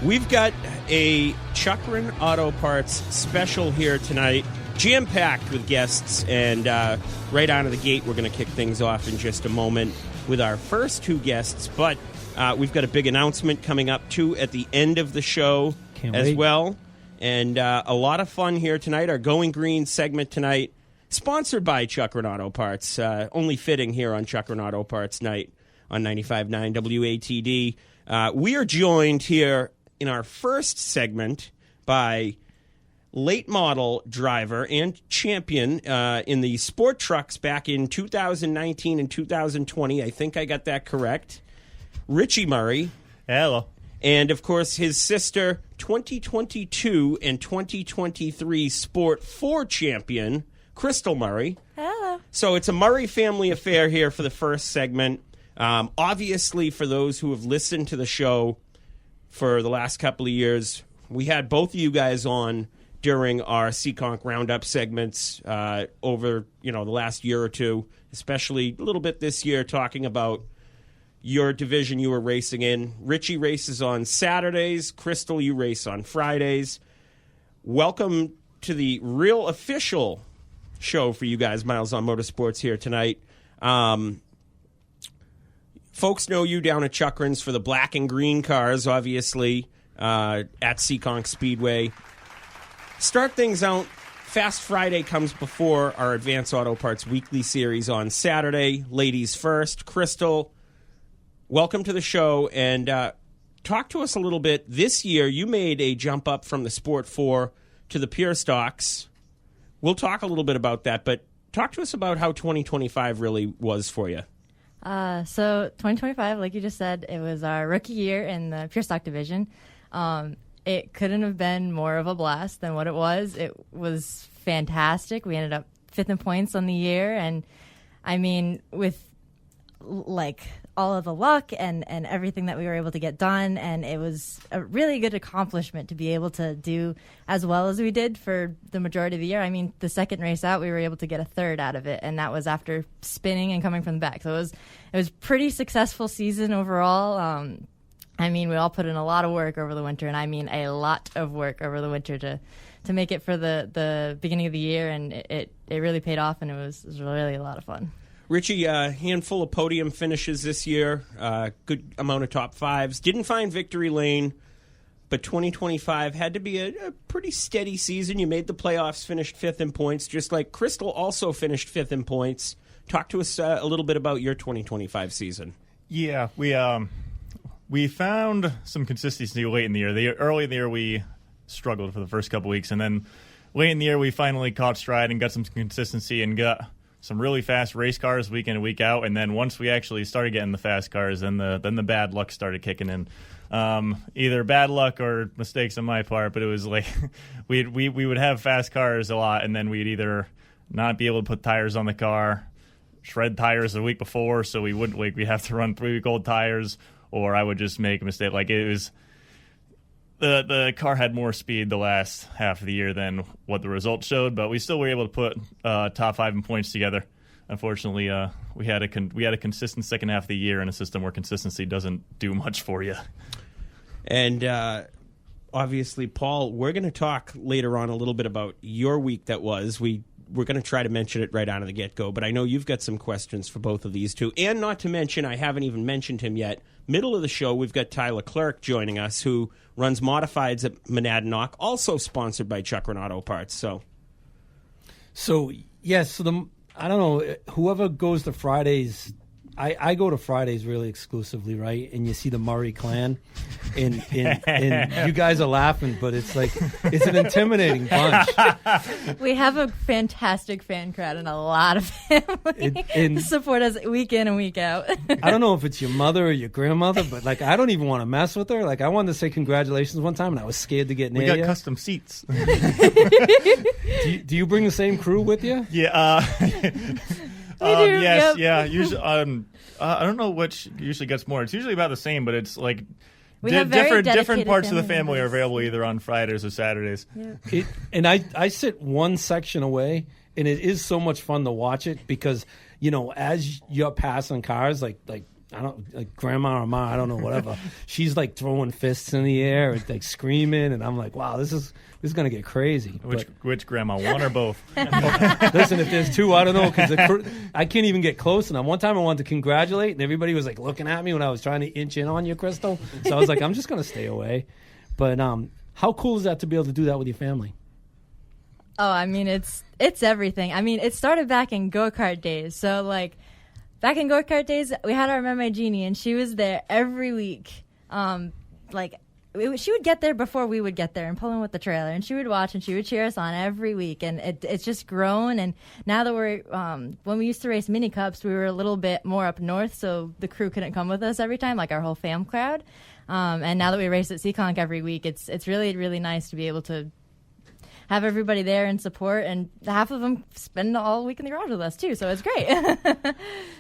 We've got a Chuckrin Auto Parts special here tonight, jam-packed with guests, and right out of the gate, we're going to kick things off in just a moment with our first two guests, but we've got a big announcement coming up, too, at the end of the show well, and a lot of fun here tonight. Our Going Green segment tonight, sponsored by Chuckrin Auto Parts, only fitting here on Chuckrin Auto Parts night on 95.9 WATD. We are joined here in our first segment by late model driver and champion in the sport trucks back in 2019 and 2020. I think I got that correct. Richie Murray. Hello. And, of course, his sister, 2022 and 2023 Sport 4 champion, Crystal Murray. Hello. So it's a Murray family affair here for the first segment. Obviously, for those who have listened to the show for the last couple of years, we had both of you guys on during our Seekonk Roundup segments over the last year or two, especially a little bit this year, talking about your division you were racing in. Richie races on Saturdays. Crystal, you race on Fridays. Welcome to the real official show for you guys, Myles on Motorsports, here tonight. Folks know you down at Chuckrin's for the black and green cars, obviously, at Seekonk Speedway. Start things out. Fast Friday comes before our Advanced Auto Parts weekly series on Saturday. Ladies first. Crystal, welcome to the show, and talk to us a little bit. This year, you made a jump up from the Sport 4 to the Pure Stocks. We'll talk a little bit about that, but talk to us about how 2025 really was for you. So 2025, like you just said, it was our rookie year in the Pure Stock division. It couldn't have been more of a blast than what it was. It was fantastic. We ended up 5th in points on the year, and I mean, with like all of the luck and everything that we were able to get done, and it was a really good accomplishment to be able to do as well as we did for the majority of the year. I mean, the second race out, we were able to get a third out of it, and that was after spinning and coming from the back. So it was pretty successful season overall. I mean, we all put in a lot of work over the winter, and I mean a lot of work over the winter to make it for the beginning of the year, and it really paid off, and it was really a lot of fun. Richie, a handful of podium finishes this year, good amount of top fives. Didn't find victory lane, but 2025 had to be a pretty steady season. You made the playoffs, finished 5th in points, just like Crystal also finished 5th in points. Talk to us a little bit about your 2025 season. Yeah, we found some consistency late in the year. Early in the year, we struggled for the first couple weeks, and then late in the year, we finally caught stride and got some consistency and got some really fast race cars week in and week out. And then once we actually started getting the fast cars, then the bad luck started kicking in. Either bad luck or mistakes on my part, but it was like we would have fast cars a lot, and then we'd either not be able to put tires on the car, shred tires the week before, so we wouldn't we'd have to run 3-week-old tires, or I would just make a mistake. Like it was the car had more speed the last half of the year than what the results showed, but we still were able to put top 5 in points together. Unfortunately, we had a consistent second half of the year in a system where consistency doesn't do much for you. And obviously, Paul, we're going to talk later on a little bit about your week that was. We're going to try to mention it right out of the get-go, but I know you've got some questions for both of these two. And not to mention, I haven't even mentioned him yet, middle of the show, we've got Tyler Clerk joining us, who runs Modifieds at Monadnock, also sponsored by Chuckrin Auto Parts. So yes, I don't know, whoever goes to Fridays, I go to Fridays really exclusively, right? And you see the Murray clan, and you guys are laughing, but it's like it's an intimidating bunch. We have a fantastic fan crowd and a lot of family support us week in and week out. I don't know if it's your mother or your grandmother, but like I don't even want to mess with her. Like I wanted to say congratulations one time, and I was scared to get near you. We got custom seats. Do you bring the same crew with you? Yeah. Yes, yep. Yeah. Usually, I don't know which usually gets more. It's usually about the same, but it's like different parts of the family are available either on Fridays or Saturdays. Yeah. And I sit one section away, and it is so much fun to watch it because as you're passing cars, like grandma or ma, I don't know, whatever. She's like throwing fists in the air, like screaming, and I'm like, wow, this is gonna get crazy. Which grandma, one or both? Listen, if there's two, I don't know, because I can't even get close enough. One time I wanted to congratulate, and everybody was like looking at me when I was trying to inch in on you, Crystal. So I was like, I'm just gonna stay away. But how cool is that to be able to do that with your family? Oh, I mean, it's everything. I mean, it started back in go-kart days. So, like, back in go-kart days, we had our Mama Jeannie, and she was there every week. She would get there before we would get there and pull in with the trailer, and she would watch and she would cheer us on every week. And it's just grown. And now that we're when we used to race mini cups, we were a little bit more up north, so the crew couldn't come with us every time, like our whole fam crowd. And now that we race at Seekonk every week, it's really, really nice to be able to have everybody there and support, and half of them spend all week in the garage with us too, so it's great.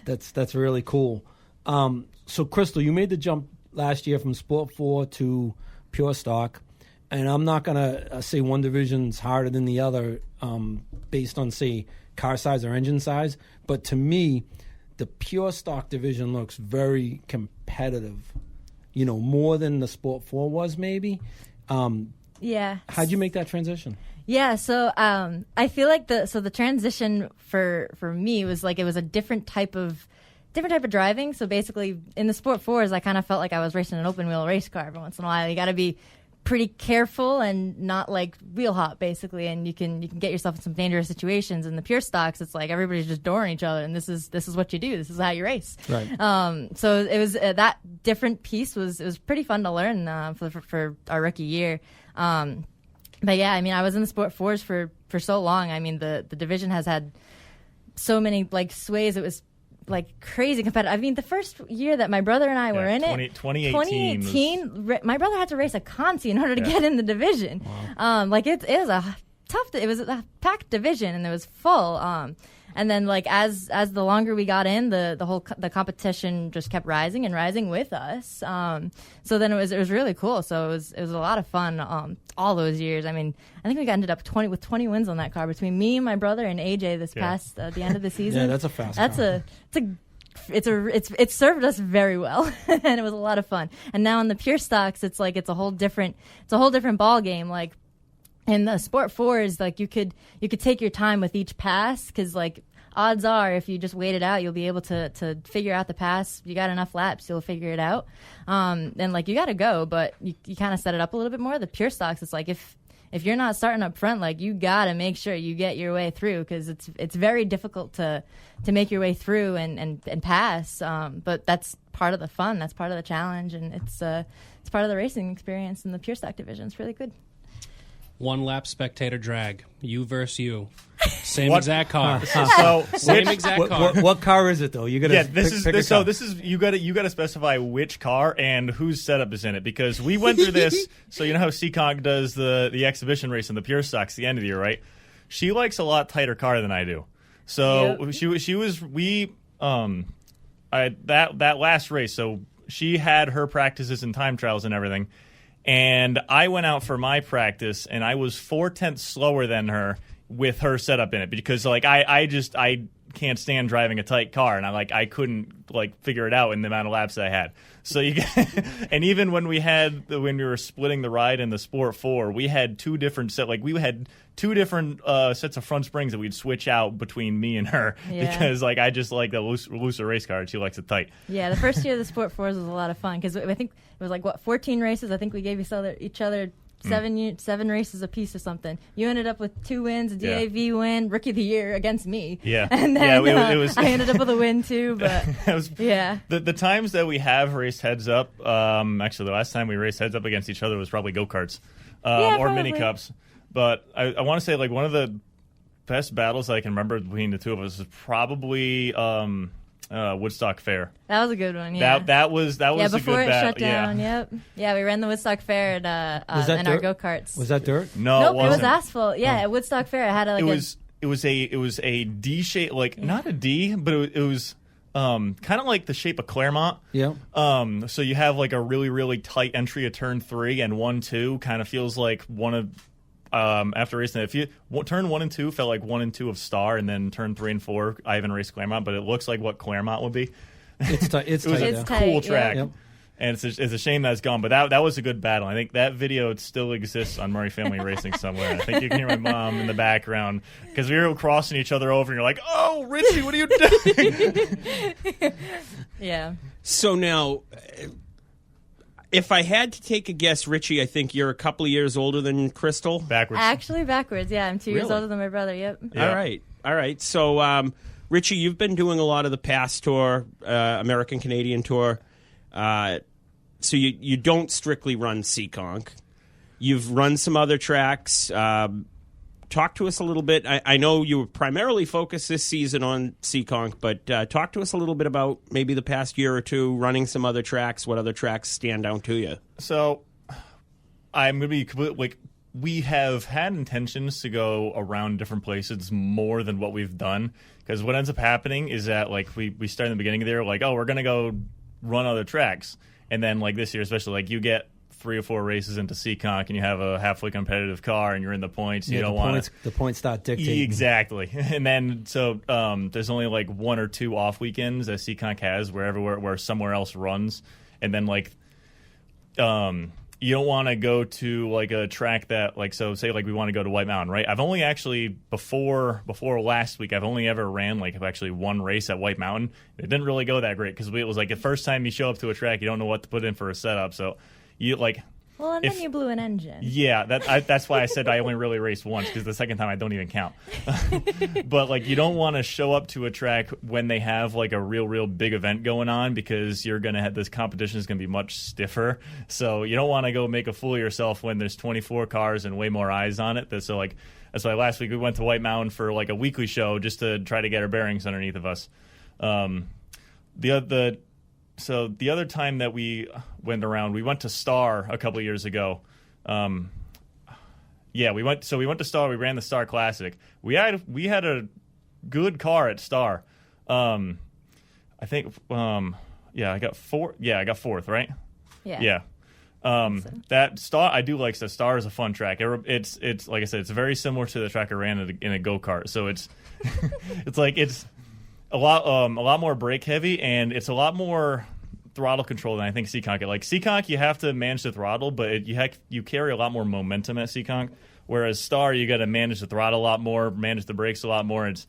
That's really cool. So Crystal, you made the jump last year from Sport 4 to Pure Stock, and I'm not gonna say one division's harder than the other based on, say, car size or engine size, but to me, the Pure Stock division looks very competitive. More than the Sport 4 was, maybe. Yeah. How'd you make that transition? Yeah, so I feel like the transition for me was like it was a different type of driving. So basically, in the Sport 4s, I kind of felt like I was racing an open wheel race car every once in a while. You got to be pretty careful and not like wheel hop, basically, and you can get yourself in some dangerous situations. In the Pure Stocks, it's like everybody's just dooring each other, and this is what you do. This is how you race. Right. So it was that different piece was pretty fun to learn for our rookie year. But yeah, I mean, I was in the Sport 4s for so long. I mean, the division has had so many like sways. It was like crazy competitive. I mean, the first year that my brother and I were in 2018, my brother had to race a Conti in order to get in the division. Wow. It was a tough. It was a packed division, and it was full. And then, like as the longer we got in, the competition just kept rising and rising with us. So then it was really cool. So it was a lot of fun all those years. I mean, I think we ended up 20 wins on that car between me, my brother, and AJ this past the end of the season. Yeah, that's a fast car. It's served us very well, and it was a lot of fun. And now in the Pure Stocks, it's a whole different ball game. Like in the Sport 4s, like you could take your time with each pass, because like odds are if you just wait it out, you'll be able to figure out the pass. You got enough laps, you'll figure it out. And like you got to go, but you kind of set it up a little bit more. The Pure Stocks, it's like if you're not starting up front, like you got to make sure you get your way through, because it's very difficult to make your way through and pass. But that's part of the fun. That's part of the challenge, and it's part of the racing experience in the Pure Stock division. It's really good. One lap spectator drag. You versus you. Same exact car. Exact car. What car is it though? You gotta this is you gotta specify which car and whose setup is in it, because we went through this. So you know how Seekonk does the exhibition race in the Pure Stocks at the end of the year, right? She likes a lot tighter car than I do. So that last race. So she had her practices and time trials and everything. And I went out for my practice, and I was 4/10 slower than her with her setup in it, because like I can't stand driving a tight car, and I couldn't like figure it out in the amount of laps that I had. So and even when we were splitting the ride in the Sport 4, we had two different sets of front springs that we'd switch out between me and her, because like I just like the looser race car, and she likes it tight. Yeah, the first year of the Sport 4s was a lot of fun, because I think it was like 14 races. I think we gave each other 7 races apiece or something. You ended up with 2 wins, a DAV win, Rookie of the Year against me. Yeah, and then it was. I ended up with a win too. But the times that we have raced heads up. Actually, the last time we raced heads up against each other was probably go karts or mini cups. But I want to say like one of the best battles I can remember between the two of us is probably Woodstock Fair. That was a good one. Yeah, that was a good before it battle. shut down. Yeah. Yep. We ran the Woodstock Fair in our go karts. Was that dirt? No, nope, it wasn't. It was asphalt. Yeah, at Woodstock Fair, it had it was a D shape, like not a D, but it was kind of like the shape of Claremont. Yeah. So you have like a really, really tight entry at turn 3, and 1-2 kind of feels like one of after racing it. If you turn 1 and 2 felt like 1 and 2 of Star, and then turn 3 and 4 I haven't raced Claremont, but it looks like what Claremont would be. It's tight. It was It's a tight, cool yeah. track. Yep. And it's a shame that's gone, but that was a good battle. I think that video still exists on Murray Family Racing somewhere. I think you can hear my mom in the background because we were crossing each other over, and you're like, "Oh, Richie, what are you doing?" Yeah. So now, if I had to take a guess, Richie, I think you're a couple of years older than Crystal. Backwards. Actually, backwards. Yeah, I'm 2 years Really? older than my brother. Yep. Yeah. All right. So, Richie, you've been doing a lot of the PASS Tour, American Canadian Tour. So you don't strictly run Seekonk. You've run some other tracks. Talk to us a little bit. I know you were primarily focused this season on Seekonk, but talk to us a little bit about maybe the past year or two running some other tracks. What other tracks stand out to you? So I'm going to be completely we have had intentions to go around different places more than what we've done, because what ends up happening is that we start in the beginning of the year we're going to go run other tracks, and then this year especially you get 3 or 4 races into Seekonk and you have a halfway competitive car and you're in the points. You don't want the points start dictating. Exactly. And then so there's only 1 or 2 off weekends that Seekonk has where somewhere else runs, and then you don't want to go to a track that say we want to go to White Mountain, right? I've only actually before last week I've only ever ran actually 1 race at White Mountain. It didn't really go that great because it was the first time you show up to a track, you don't know what to put in for a setup, so you Well, and then you blew an engine. Yeah, that's why I said I only really raced once, because the second time I don't even count. But you don't want to show up to a track when they have a real big event going on, because you're gonna have this competition is gonna be much stiffer. So you don't want to go make a fool of yourself when there's 24 cars and way more eyes on it. That's why last week we went to White Mountain for a weekly show just to try to get our bearings underneath of us. So the other time that we went around, we went to Star a couple of years ago. We went to Star. We ran the Star Classic. We had a good car at Star. I think I got 4. Yeah, I got 4th, right? Yeah. That Star, I do like. The Star is a fun track. It's like I said, it's very similar to the track I ran in a go-kart. So it's it's a lot more brake heavy, and it's a lot more throttle control than I think Seekonk. Seekonk, you have to manage the throttle, but you carry a lot more momentum at Seekonk. Whereas Star, you got to manage the throttle a lot more, manage the brakes a lot more. It's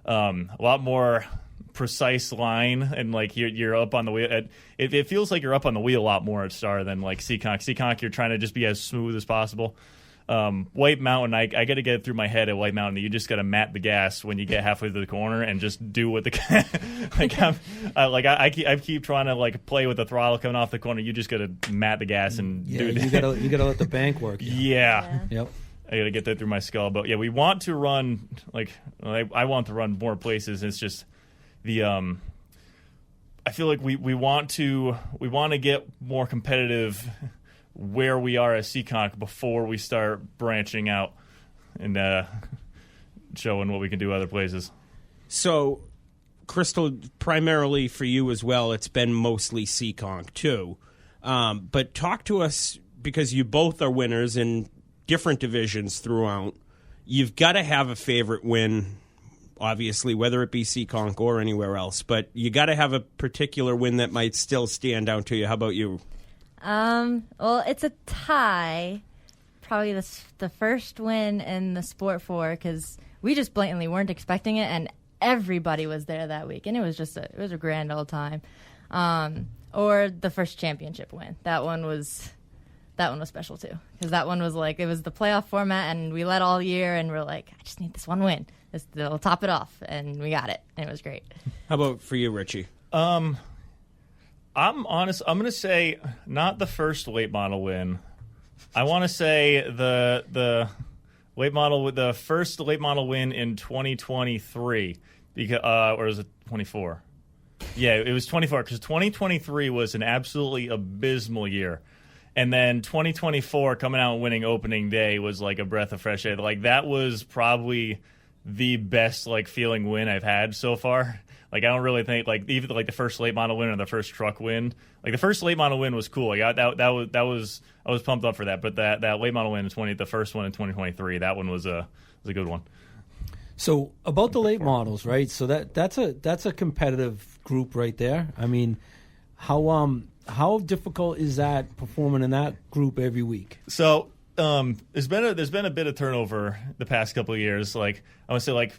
a lot more precise line, and you're up on the wheel. It feels like you're up on the wheel a lot more at Star than Seekonk. Seekonk, you're trying to just be as smooth as possible. White Mountain, I got to get it through my head at White Mountain that you just got to mat the gas when you get halfway to the corner and just do what I keep trying to play with the throttle coming off the corner. You just got to mat the gas and do that. You gotta let the bank work. Yeah. Yep. I got to get that through my skull. But yeah, we want to run I want to run more places. It's just the I feel like we want to get more competitive where we are at Seekonk before we start branching out and showing what we can do other places. So, Crystal, primarily for you as well, it's been mostly Seekonk too. But talk to us, because you both are winners in different divisions throughout. You've got to have a favorite win, obviously, whether it be Seekonk or anywhere else. But you got to have a particular win that might still stand out to you. How about you? Well, it's a tie. Probably the first win in the Sport 4, because we just blatantly weren't expecting it, and everybody was there that week, and it was a grand old time. Or the first championship win. That one was special too, because that one was it was the playoff format, and we led all year, and we're I just need this one win. It'll top it off, and we got it, and it was great. How about for you, Richie? I'm honest. I'm going to say not the first late model win. I want to say the late model with the first late model win in 2023, because or was it 24? Yeah, it was 24, because 2023 was an absolutely abysmal year, and then 2024 coming out and winning opening day was a breath of fresh air. That was probably the best feeling win I've had so far. I don't really think even the first late model win or the first truck win. The first late model win was cool. That was I was pumped up for that. But that late model win in the first one in 2023, that one was a good one. So about the late models, right? So that's a competitive group right there. I mean, how difficult is that performing in that group every week? So there's been a bit of turnover the past couple of years. Like I would say, like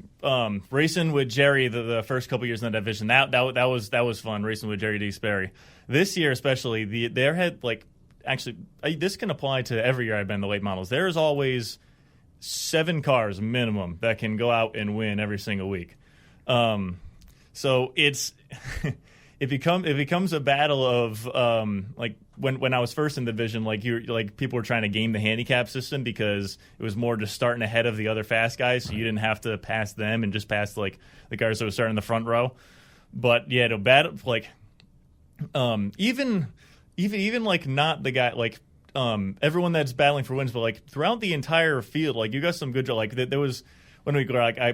racing with Jerry the first couple of years in that division. That was fun racing with Jerry D. Sperry. This year especially, there had like actually this can apply to every year I've been in the late models. There is always 7 cars minimum that can go out and win every single week. So it's it becomes a battle of like when I was first in the division, like people were trying to game the handicap system because it was more just starting ahead of the other fast guys, so you didn't have to pass them and just pass like the guys that were starting in the front row. But yeah, to battle like even like not the guy like everyone that's battling for wins, but like throughout the entire field, like you got some good like there was. When we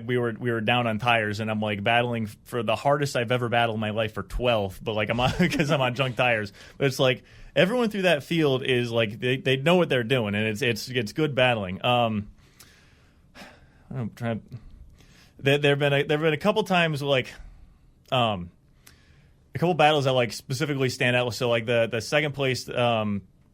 we were down on tires, and I'm like battling for the hardest I've ever battled in my life for 12th, but like I'm on because I'm on junk tires. But it's like everyone through that field is like they know what they're doing, and it's good battling. I'm trying. There've been a couple times like a couple battles that like specifically stand out. So like the second place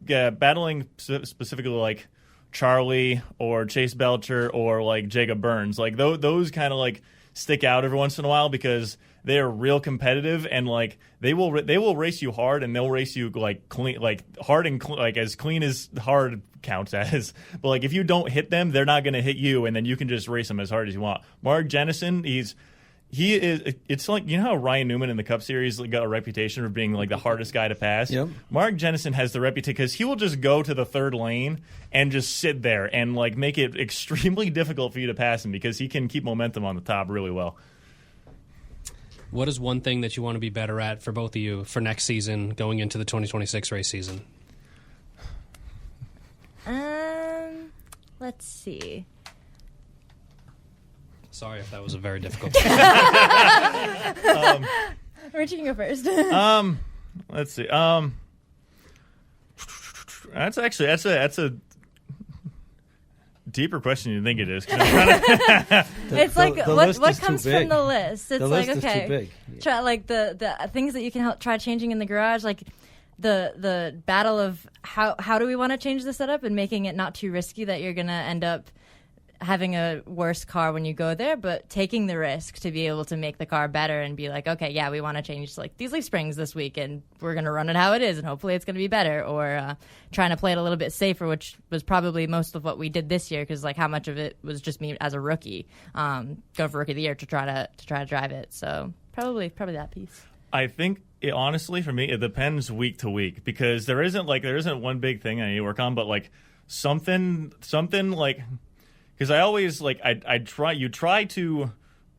battling specifically like Charlie or Chase Belcher or like Jacob Burns, like those kind of like stick out every once in a while because they're real competitive and like they will race you hard and they'll race you like clean, like hard and like as clean as hard counts as. But like if you don't hit them, they're not going to hit you, and then you can just race them as hard as you want. Mark Jennison, it's like, you know how Ryan Newman in the Cup Series got a reputation for being like the hardest guy to pass? Yep. Mark Jennison has the reputation because he will just go to the third lane and just sit there and like make it extremely difficult for you to pass him because he can keep momentum on the top really well. What is one thing that you want to be better at for both of you for next season going into the 2026 race season? Let's see. Sorry if that was a very difficult Richie can go first. Let's see. That's a deeper question than you think it is. It's like the what list is comes too from big. the list. It's The like list is okay, too big. try like the things that you can help try changing in the garage, like the battle of how do we want to change the setup and making it not too risky that you're gonna end up having a worse car when you go there, but taking the risk to be able to make the car better and be like, okay, yeah, we want to change like these leaf springs this week and we're going to run it how it is and hopefully it's going to be better, or trying to play it a little bit safer, which was probably most of what we did this year because like how much of it was just me as a rookie going for Rookie of the Year to try to drive it. So probably that piece. I think honestly for me it depends week to week because there isn't one big thing I need to work on, but like something like. Because I always like you try to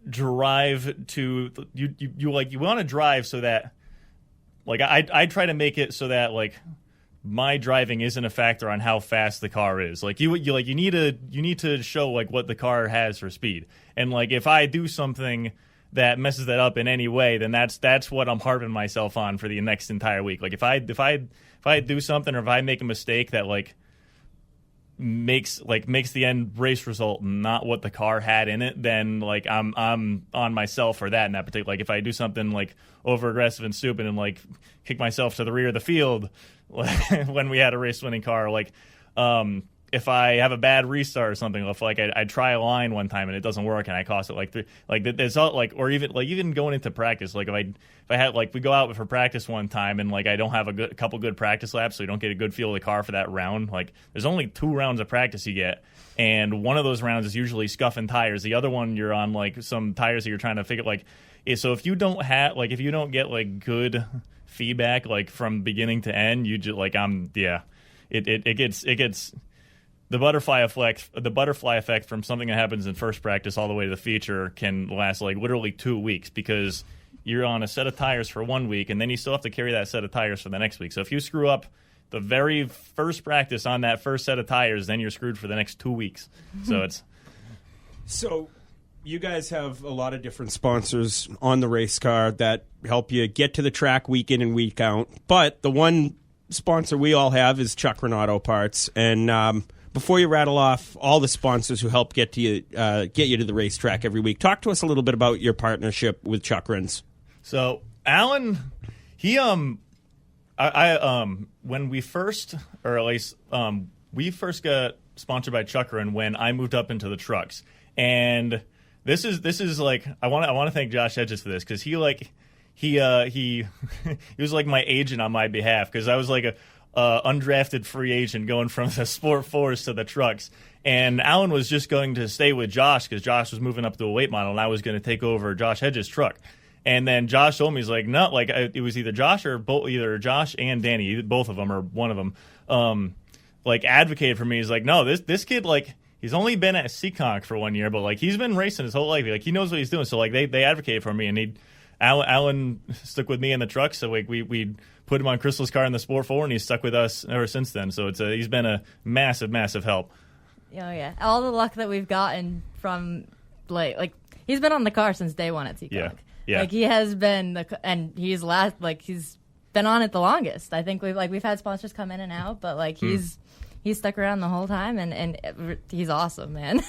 drive to you want to drive so that like I try to make it so that like my driving isn't a factor on how fast the car is. Like you need to show like what the car has for speed, and like if I do something that messes that up in any way, then that's what I'm harping myself on for the next entire week. Like if I do something or if I make a mistake that like makes the end race result not what the car had in it, then like I'm on myself for that in that particular. Like if I do something like over aggressive and stupid and like kick myself to the rear of the field when we had a race winning car, like if I have a bad restart or something, if like I try a line one time and it doesn't work and I cost it like 3, like it's all like, or even going into practice, like if I had like we go out for practice one time and like I don't have a couple good practice laps, so you don't get a good feel of the car for that round. Like there's only 2 rounds of practice you get, and one of those rounds is usually scuffing tires. The other one you're on like some tires that you're trying to figure like. So if you don't get like good feedback like from beginning to end, you just like it gets. The butterfly effect from something that happens in first practice all the way to the feature can last like literally 2 weeks because you're on a set of tires for 1 week and then you still have to carry that set of tires for the next week. So if you screw up the very first practice on that first set of tires, then you're screwed for the next 2 weeks. So you guys have a lot of different sponsors on the race car that help you get to the track week in and week out. But the one sponsor we all have is Chuckrin Auto Parts. And before you rattle off all the sponsors who help get you to the racetrack every week, talk to us a little bit about your partnership with Chuckrin's. So Alan, he when we first, or at least we first got sponsored by Chuckrin when I moved up into the trucks, and this is like I want to thank Josh Hedges for this, because he he was like my agent on my behalf, because I was like a undrafted free agent going from the Sport 4s to the trucks. And Alan was just going to stay with Josh because Josh was moving up to a weight model, and I was going to take over Josh Hedges' truck. And then Josh told me, he's like, no, like it was either Josh or either Josh and Danny, both of them or one of them, like advocated for me. He's like, no, this kid, like, he's only been at Seekonk for 1 year, but like he's been racing his whole life. Like he knows what he's doing. So like they advocated for me, and Alan stuck with me in the truck. So like we put him on Crystal's car in the Sport 4, and he's stuck with us ever since then. So he's been a massive help. Oh yeah, all the luck that we've gotten from like he's been on the car since day one at Seekonk. Yeah. Like he has been, and he's been on it the longest. I think we've had sponsors come in and out, but like he's stuck around the whole time, and he's awesome, man.